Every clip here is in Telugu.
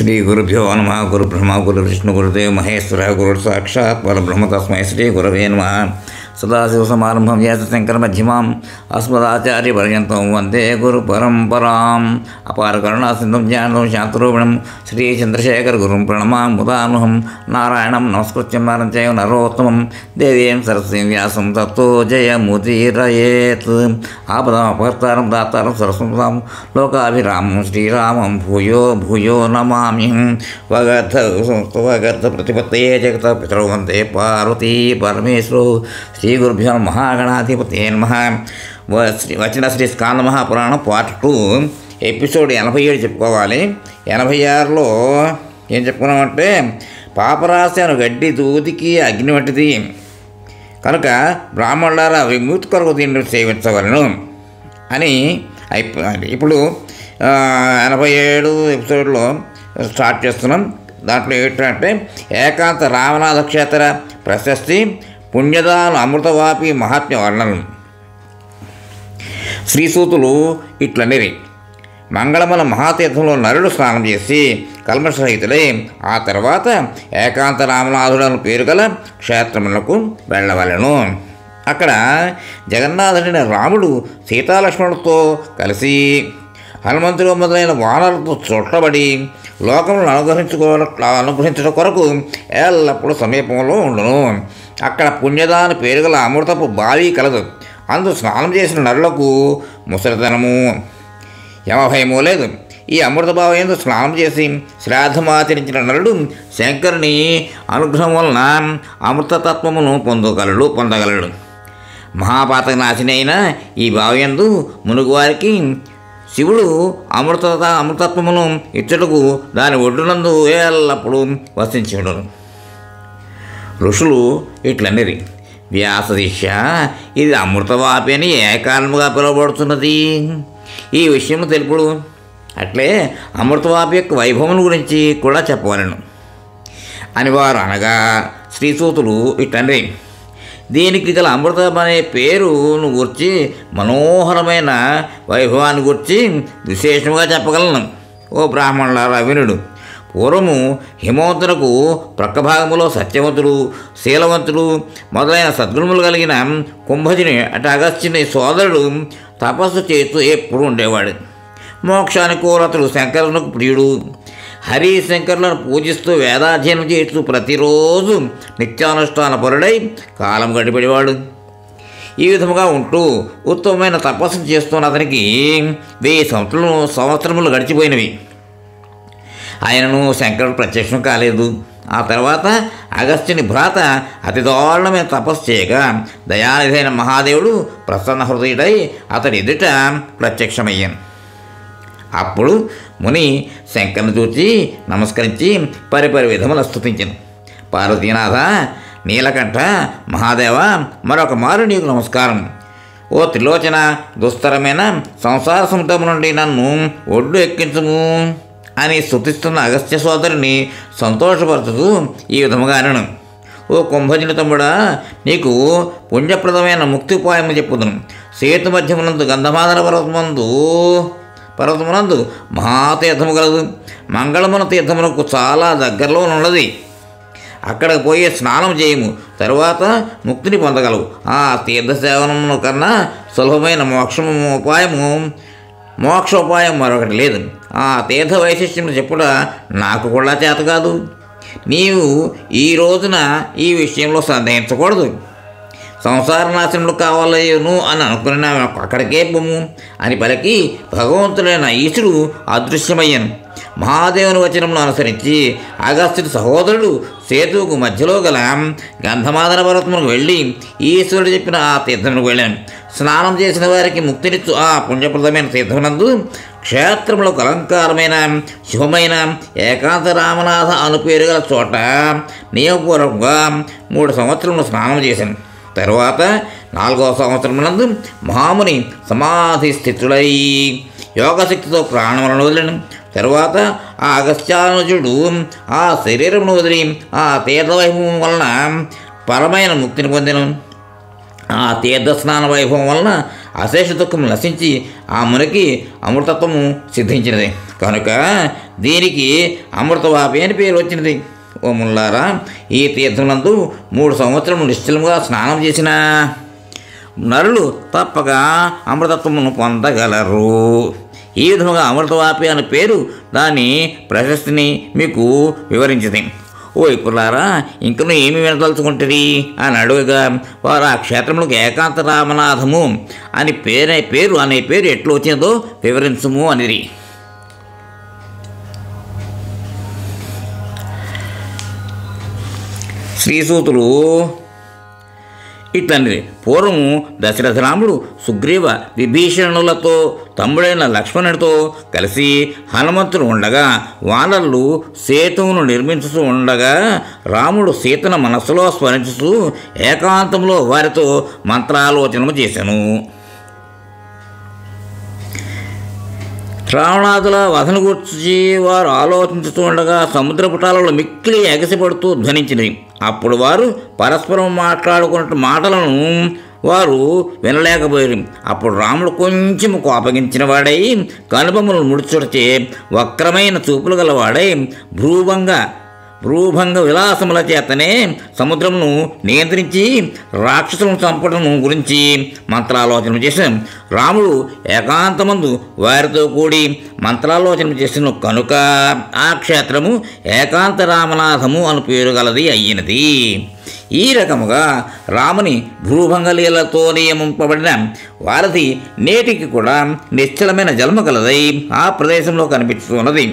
శ్రీ గురుభ్యో నమ. గురు బ్రహ్మ గురు విష్ణు గురుదేవ మహేశ్వర గురు సాక్షాత్ పరబ్రహ్మ తస్మై శ్రీ గురవే నమ. సదాశివసమారంభం వ్యాసశంకర మధ్యమాం అస్మదాచార్య పర్యంతం వందే గురు పరంపరాం. అపార కరుణా సింధుం జ్ఞానం శాంతరూపిణం శ్రీ చంద్రశేఖర గురుం ప్రణమాం ముదామహం. నారాయణం నమస్కృత్యం నారం చైవ నరోత్తమం దేవీం సరస్వతీం వ్యాసం తత్తో జయముదీరయేత్. ఆపదాం అపహర్తారం దాతారం సరస్వతాం లోకాభిరామం శ్రీరామం భూయో భూయో నమామి. వగర్థ ప్రతిపత్తయే జగత పితరౌ వందే పార్వతీ పరమేశ్వరౌ. శ్రీ గురుభ్యో మహాగణాధిపతే నమః. వచ్చిన శ్రీ స్కాంద మహాపురాణం పార్ట్ 2 ఎపిసోడ్ 87 చెప్పుకోవాలి. 86లో ఏం చెప్పుకున్నామంటే పాపరాశి అను గడ్డి దూదికి అగ్ని వంటిది కనుక బ్రాహ్మణులారా విముక్తి కొరకు దీన్ని సేవించవలను అని అయిపోయింది. ఇప్పుడు 87 ఎపిసోడ్లో స్టార్ట్ చేస్తున్నాం. దాంట్లో ఏంటంటే ఏకాంత రామనాథ క్షేత్ర ప్రశస్తి, పుణ్యదాన అమృతవాపి మహాత్మ్య వర్ణనం. శ్రీసూతులు ఇట్లనిరి. మంగళమల మహాతీర్థంలో నరుడు స్నానం చేసి కల్మషరహితుడై ఆ తర్వాత ఏకాంత రామనాథుడను పేరు గల క్షేత్రములకు వెళ్ళవలెను. అక్కడ జగన్నాథుడైన రాముడు సీతాలక్ష్మణులతో కలిసి హనుమంతుడు మొదలైన వానరులతో చుట్టబడి లోకములను అనుగ్రహించడం కొరకు ఎల్లప్పుడూ సమీపంలో ఉండును. అక్కడ పుణ్యదాని పేరుగల అమృతపు బావి కలదు. అందు స్నానం చేసిన నరులకు ముసలితనము యమభయము లేదు. ఈ అమృత బావి యందు స్నానం చేసి శ్రాద్ధమాచరించిన నరుడు శంకరుని అనుగ్రహం వలన అమృతతత్వమును పొందగలడు. మహాపాతక నాశిని అయిన ఈ బావి యందు మునుగువారికి శివుడు అమృతత్వమును ఇచ్చటకు దాని ఒడ్డునందు ఎల్లప్పుడూ వసించి ఉండను. ఋషులు ఇట్లనిరి. వ్యాసశిష్య, ఇది అమృతవాపి అని ఏ కారణముగా పిలువబడుతున్నది? ఈ విషయం తెలుపుడు. అట్లే అమృతవాపి యొక్క వైభవం గురించి కూడా చెప్పవలను అని వారు అనగా శ్రీసూతులు ఇట్లనిరి. దీనికి గల అమృతం అనే పేరును గురించి మనోహరమైన వైభవాన్ని గురించి విశేషంగా చెప్పగలను. ఓ బ్రాహ్మణులారా వినుడు. పూర్వము హిమవంతునకు ప్రక్క భాగములో సత్యవంతుడు, శీలవంతుడు మొదలైన సద్గుణములు కలిగిన కుంభజుని అగస్త్యుని సోదరుడు తపస్సు చేస్తూ ఎప్పుడు ఉండేవాడు. మోక్షానుకూలతడు శంకరునకు ప్రియుడు. హరి శంకరులను పూజిస్తూ వేదాధ్యయనం చేస్తూ ప్రతిరోజు నిత్యానుష్ఠాన పరుడై కాలం గడిపేవాడు. ఈ విధముగా ఉంటూ ఉత్తమమైన తపస్సు చేస్తున్న అతనికి 1000 సంవత్సరములు గడిచిపోయినవి. ఆయనను శంకరుడు ప్రత్యక్షం కాలేదు. ఆ తర్వాత అగస్త్యుని భ్రాత అతి దారుణమైన తపస్సు చేయగా దయానిధైన మహాదేవుడు ప్రసన్న హృదయుడై అతడి ఎదుట ప్రత్యక్షమయ్యాను. అప్పుడు ముని శంకరుని చూచి నమస్కరించి పరిపరి విధములు స్తుతించను. పార్వతీనాథ, నీలకంఠ, మహాదేవ, మరొక మారు నీకు నమస్కారం. ఓ త్రిలోచన, దుస్తరమైన సంసార సముద్రం నుండి నన్ను ఒడ్డు ఎక్కించుము అని స్తుతిస్తున్న అగస్త్య సోదరుని సంతోషపరచుతూ ఈ విధముగా అనను. ఓ కుంభజుని తమ్ముడా, నీకు పుణ్యప్రదమైన ముక్తి ఉపాయం చెప్పుదును. సేతు మధ్యమునందు గంధమాదన పర్వతమునందు మహాతీర్థము కలదు. మంగళమున తీర్థమునకు చాలా దగ్గరలో ఉన్నది. అక్కడికి పోయి స్నానం చేయము, తరువాత ముక్తిని పొందగలవు. ఆ తీర్థ సేవనము కన్నా సులభమైన మోక్షోపాయం మరొకటి లేదు. ఆ తీర్థ వైశిష్ట్యం చెప్పుట నాకు కూడా చేత కాదు. నీవు ఈ రోజున ఈ విషయంలో సందేహించకూడదు. సంసార నాశనములు కావాలను అని అనుకున్న అక్కడికే పొమ్ము అని పలికి భగవంతుడైన ఈశ్వరుడు అదృశ్యమయ్యాను. మహాదేవుని వచనమును అనుసరించి అగస్త్యుడి సహోదరుడు సేతువుకు మధ్యలో గల గంధమాదన పర్వతమునకు వెళ్ళి ఈశ్వరుడు చెప్పిన ఆ తీర్థమునకు వెళ్ళాను. స్నానం చేసిన వారికి ముక్తినిచ్చు ఆ పుణ్యప్రదమైన తీర్థమునందు క్షేత్రములకు అలంకారమైన శుభమైన ఏకాంత రామనాథ అను పేరు గల చోట నియమపూర్వకంగా 3 సంవత్సరములు స్నానం చేశాను. తరువాత 4వ సంవత్సరమునందు మహాముని సమాధి స్థితుడై యోగశక్తితో ప్రాణములను వదిలిన తరువాత ఆ అగస్త్యానుజుడు ఆ శరీరమును వదిలి ఆ తీర్థవైభవం వలన పరమైన ముక్తిని పొందిన. ఆ తీర్థస్నాన వైభవం వలన అశేష దుఃఖం నశించి ఆ మునికి అమృతత్వము సిద్ధించినది. కనుక దీనికి అమృతవాపి అని పేరు వచ్చినది. ఓ ముల్లారా, ఈ తీర్థములందు 3 సంవత్సరములు నిశ్చలముగా స్నానం చేసిన నరులు తప్పక అమృతత్వమును పొందగలరు. ఈ విధముగా అమృతవాపి అనే పేరు దాని ప్రశస్తిని మీకు వివరించింది. ఓ ఇప్పులారా, ఇంకనూ ఏమి వినదలుచుకుంటుంది అని అడుగుగా వారు ఆ క్షేత్రములకు ఏకాంత రామనాథము అని పేరు ఎట్లు వచ్చిందో వివరించుము అనేది. శ్రీసూతులు ఇట్లనేది. పూర్వము దశరథ రాముడు సుగ్రీవ విభీషణులతో తమ్ముడైన లక్ష్మణుడితో కలిసి హనుమంతుడు ఉండగా వానరులు సేతువును నిర్మించుతూ ఉండగా రాముడు సీతను మనస్సులో స్మరించుతూ ఏకాంతంలో వారితో మంత్రాలోచనము చేశాను. రావణాదుల వధను గురించి వారు ఆలోచించుతూ ఉండగా సముద్రపుటాలలో మిక్కిలి ఎగసిపడుతూ ధ్వనించినవి. అప్పుడు వారు పరస్పరం మాట్లాడుకున్న మాటలను వారు వినలేకపోయారు. అప్పుడు రాముడు కొంచెం కోపగించిన వాడై కనుబొమ్మలను ముడుచుటచే వక్రమైన చూపులు గలవాడై భ్రూభంగ విలాసముల చేతనే సముద్రమును నియంత్రించి రాక్షసులను చంపడం గురించి మంత్రాలోచన చేసిన రాముడు ఏకాంతమందు వారితో కూడి మంత్రాలోచన చేసిన కనుక ఆ క్షేత్రము ఏకాంత రామనాథము అను పేరు గలది అయ్యినది. ఈ రకముగా రాముని భ్రూభంగలీలతో నియమింపబడిన వారధి నేటికి కూడా నిశ్చలమైన జలము కలదై ఆ ప్రదేశంలో కనిపిస్తున్నది.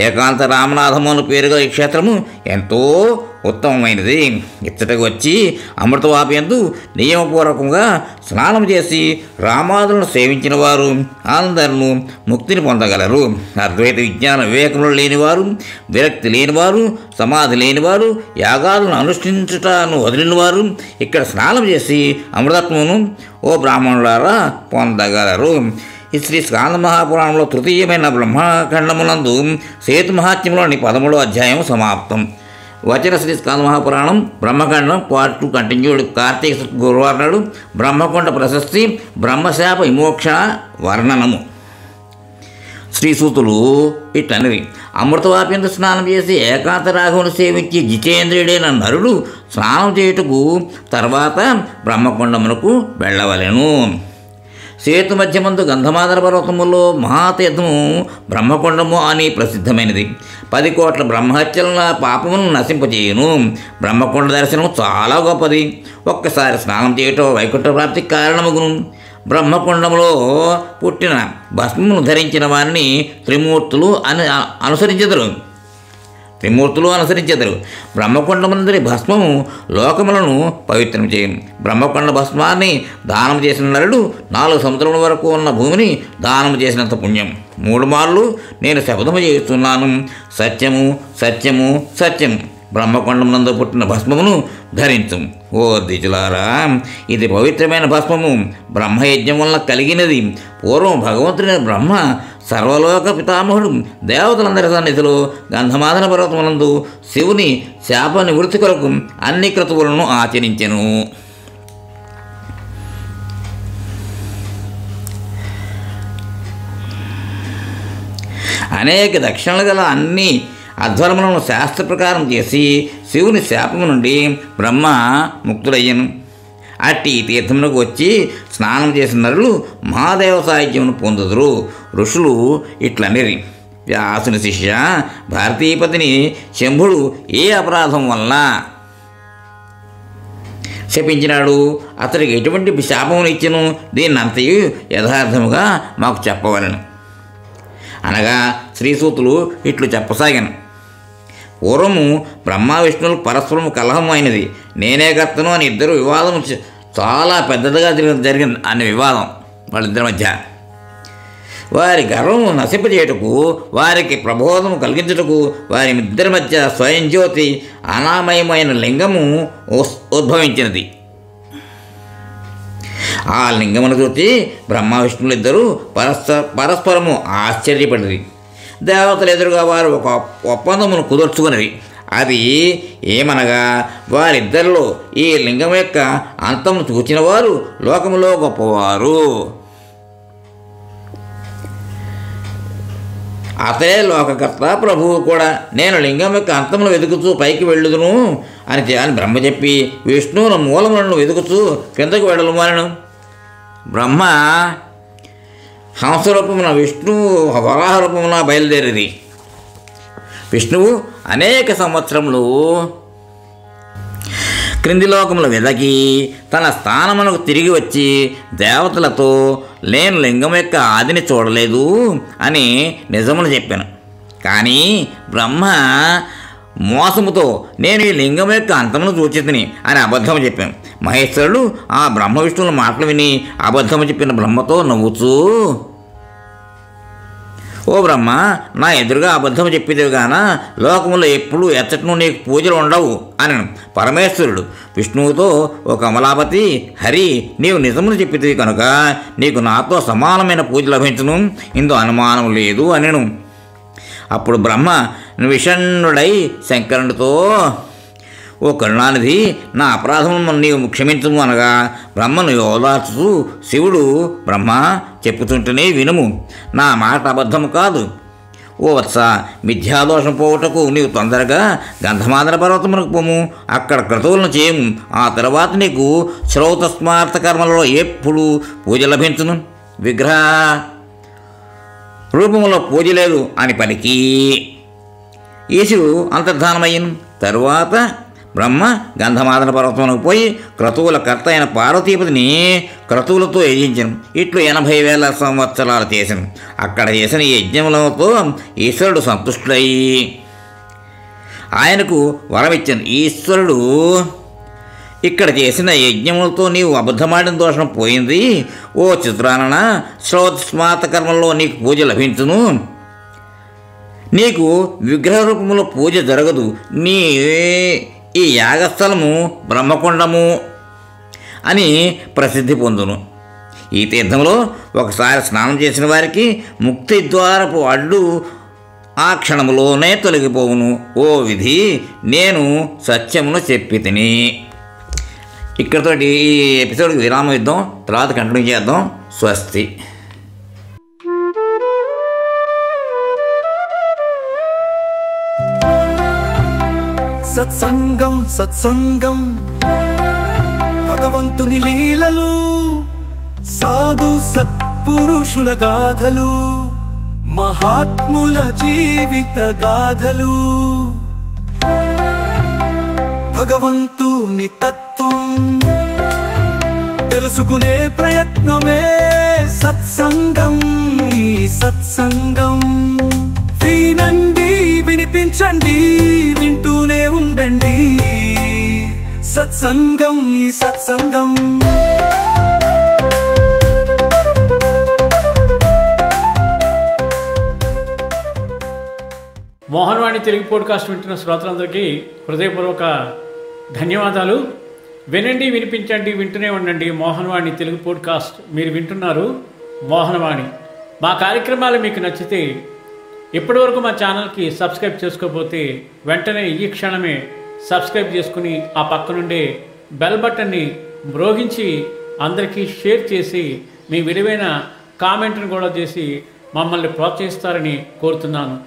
ఏకాంత రామనాథము అను పేరుగా ఈ క్షేత్రము ఎంతో ఉత్తమమైనది. ఇచ్చటకు వచ్చి అమృతవాపి యందు నియమపూర్వకంగా స్నానం చేసి రామాదులను సేవించిన వారు అందరూ ముక్తిని పొందగలరు. అద్వైత విజ్ఞాన వివేకములు లేనివారు, విరక్తి లేనివారు, సమాధి లేనివారు, యాగాలను అనుష్ఠించుటను వదిలినవారు ఇక్కడ స్నానం చేసి అమృతత్వమును ఓ బ్రాహ్మణులారా పొందగలరు. ఈ శ్రీ స్కాంద మహాపురాణంలో తృతీయమైన బ్రహ్మఖండమునందు సేతు మహాత్మ్యంలోని 13వ అధ్యాయం సమాప్తం. వచన శ్రీ స్కాంద మహాపురాణం బ్రహ్మఖండం పార్ట్ 2 కంటిన్యూడ్. కార్తీక గురువారం నాడు బ్రహ్మకొండ ప్రశస్తి, బ్రహ్మశాప విమోక్షణ వర్ణనము. శ్రీసూతులు ఇట్లనిది. అమృతవాప్యంతో స్నానం చేసి ఏకాంత రాఘవుని సేవించి జితేంద్రియుడైన నరుడు స్నానం చేయుటకు తర్వాత బ్రహ్మకొండమునకు వెళ్ళవలెను. సేతు మధ్యమందు గంధమాదన పర్వతములో మహాతీర్థము బ్రహ్మకొండము అని ప్రసిద్ధమైనది. 10 కోట్ల బ్రహ్మహత్యల పాపమును నశింపజేయును. బ్రహ్మకొండ దర్శనం చాలా గొప్పది. ఒక్కసారి స్నానం చేయటం వైకుంఠ ప్రాప్తికి కారణమగును. బ్రహ్మకొండంలో పుట్టిన భస్మమును ధరించిన వారిని త్రిమూర్తులు అనుసరించెదరు. బ్రహ్మకొండమందరి భస్మము లోకములను పవిత్రం చేయను. బ్రహ్మకొండ భస్మాన్ని దానం చేసిన నరుడు 4 సముద్రముల వరకు ఉన్న భూమిని దానం చేసినంత పుణ్యం. 3 మార్లు నేను శపథము చేస్తున్నాను, సత్యము సత్యము సత్యము. బ్రహ్మకొండమునందు పుట్టిన భస్మమును ధరించు. ఓ ద్విజులారా, ఇది పవిత్రమైన భస్మము బ్రహ్మయజ్ఞం వలన కలిగినది. పూర్వం భగవంతుడైన బ్రహ్మ సర్వలోక పితామహుడు దేవతలందరి సన్నిధిలో గంధమాదన పర్వతమునందు శివుని శాప నివృత్తి కొరకు అన్ని క్రతువులను ఆచరించెను. అనేక దక్షిణలు గల అన్ని అధ్వర్ములను శాస్త్ర ప్రకారం చేసి శివుని శాపము నుండి బ్రహ్మ ముక్తుడయ్యను. అట్టి తీర్థమునకు వచ్చి స్నానం చేసిన నరులు మహాదేవ సాహిత్యమును పొందుదురు. ఋషులు ఇట్లనిరి. వ్యాసుని శిష్య భారతీపతిని శంభుడు ఏ అపరాధం వలన శపించినాడు? అతడికి ఎటువంటి శాపమును ఇచ్చెను? దీన్నంతయు యథార్థముగా మాకు చెప్పవలను అనగా శ్రీసూతులు ఇట్లు చెప్పసాగాను. పూర్వము బ్రహ్మ విష్ణువులు పరస్పరము కలహం అయినది. నేనే కర్తను అని ఇద్దరు వివాదం చాలా పెద్దదిగా జరిగింది. అనే వివాదం వాళ్ళిద్దరి మధ్య. వారి గర్వము నశింపజేయుటకు, వారికి ప్రబోధము కలిగించుటకు వారి ఇద్దరి మధ్య స్వయం జ్యోతి అనామయమైన లింగము ఉద్భవించినది. ఆ లింగమును చూచి బ్రహ్మ విష్ణువులు ఇద్దరు పరస్పరము ఆశ్చర్యపడిరి. దేవతలు ఎదురుగా వారు ఒక ఒప్పందమును కుదుర్చుకున్నది. అది ఏమనగా, వారిద్దరిలో ఈ లింగం యొక్క అంతమును చూచిన వారు లోకములో గొప్పవారు. అతడే లోకకర్త ప్రభువు కూడా. నేను లింగం యొక్క అంతమును వెతుకుతూ పైకి వెళ్ళుదును అని బ్రహ్మ చెప్పి విష్ణువును మూలములను వెతుకుతూ కిందకు వెళ్ళమనను. బ్రహ్మ హంసరూపమున, విష్ణువు వరాహ రూపమున బయలుదేరిది. విష్ణువు అనేక సంవత్సరములు క్రింది లోకములు వెదకి తన స్థానమునకు తిరిగి వచ్చి దేవతలతో నేను లింగం యొక్క ఆదిని చూడలేదు అని నిజమును చెప్పాను. కానీ బ్రహ్మ మోసముతో నేను ఈ లింగం యొక్క అంతమును చూచితిని అని అబద్ధము చెప్పాను. మహేశ్వరుడు ఆ బ్రహ్మ విష్ణువుల మాటలు విని అబద్ధము చెప్పిన బ్రహ్మతో నవ్వుతూ, ఓ బ్రహ్మ, నా ఎదురుగా అబద్ధం చెప్పేదివి గాన లోకములో ఎప్పుడు ఎచ్చటను నీకు పూజలు ఉండవు అని పరమేశ్వరుడు విష్ణువుతో, ఓ కమలాపతి, హరి, నీవు నిజమును చెప్పేది కనుక నీకు నాతో సమానమైన పూజ లభించును, ఇందు అనుమానం లేదు అనెను. అప్పుడు బ్రహ్మ విషణ్ణుడై శంకరునితో, ఓ కరుణానిధి, నా అపరాధమును నీవు క్షమించము అనగా బ్రహ్మను ఓదార్చుతూ శివుడు, బ్రహ్మ చెప్పుతుంటేనే వినుము, నా మాట అబద్ధము కాదు. ఓ వత్స, మిథ్యాదోషం పోవుటకు నీవు తొందరగా గంధమాదన పర్వతమునకు పోము, అక్కడ క్రతువులను చేయము, ఆ తర్వాత నీకు శ్రౌత స్మార్త కర్మలలో ఎప్పుడు పూజ లభించును, విగ్రహ రూపంలో పూజ లేదు అని పలికి ఈశుడు అంతర్ధానమయ్యను. తరువాత బ్రహ్మ గంధమాదన పర్వతమునకు పోయి క్రతువుల కర్త అయిన పార్వతీపతిని క్రతువులతో యజించను. ఇట్లు 80,000 సంవత్సరాలు చేసను. అక్కడ చేసిన యజ్ఞములతో ఈశ్వరుడు సంతుష్టుడై ఆయనకు వరమిచ్చాను. ఈశ్వరుడు, ఇక్కడ చేసిన యజ్ఞములతో నీవు అబద్ధమాడిన దోషం పోయింది. ఓ చిత్రానన, శ్రోతస్మాత కర్మల్లో నీకు పూజ లభించును, నీకు విగ్రహ రూపంలో పూజ జరగదు. ఈ యాగస్థలము బ్రహ్మకొండము అని ప్రసిద్ధి పొందును. ఈ తీర్థంలో ఒకసారి స్నానం చేసిన వారికి ముక్తి ద్వారపు అడ్డు ఆ క్షణములోనే తొలగిపోవును. ఓ విధి, నేను సత్యమును చెప్పి తిని. ఇక్కడితోటి ఈ ఎపిసోడ్కి విరామం ఇద్దాం, తర్వాత కంటిన్యూ చేద్దాం. స్వస్తి. సత్సంగం సత్సంగం భగవంతుని లీలలు, సాధు సత్పురుషుల గాథలు, మహాత్ముల జీవిత గాథలు, భగవంతుని తత్వం తెలుసుకునే ప్రయత్నమే సత్సంగం. ఈ సత్సంగం వినండి, వినిపించండి, వింటూనే ఉండండి. సత్సంగం, ఈ సత్సంగం. మోహన్వాణి తెలుగు పోడ్కాస్ట్ వింటున్న శ్రోతలందరికీ హృదయపూర్వక ధన్యవాదాలు. వినండి, వినిపించండి, వింటూనే ఉండండి. మోహన్వాణి తెలుగు పోడ్కాస్ట్ మీరు వింటున్నారు. మోహన్వాణి. మా కార్యక్రమాలు మీకు నచ్చితే ఇప్పటివరకు మా ఛానల్కి సబ్స్క్రైబ్ చేసుకోకపోతే వెంటనే ఈ క్షణమే సబ్స్క్రైబ్ చేసుకుని ఆ పక్క నుండే బెల్ బటన్ని మ్రోగించి అందరికీ షేర్ చేసి మీ విలువైన కామెంట్ను కూడా చేసి మమ్మల్ని ప్రోత్సహిస్తారని కోరుతున్నాను.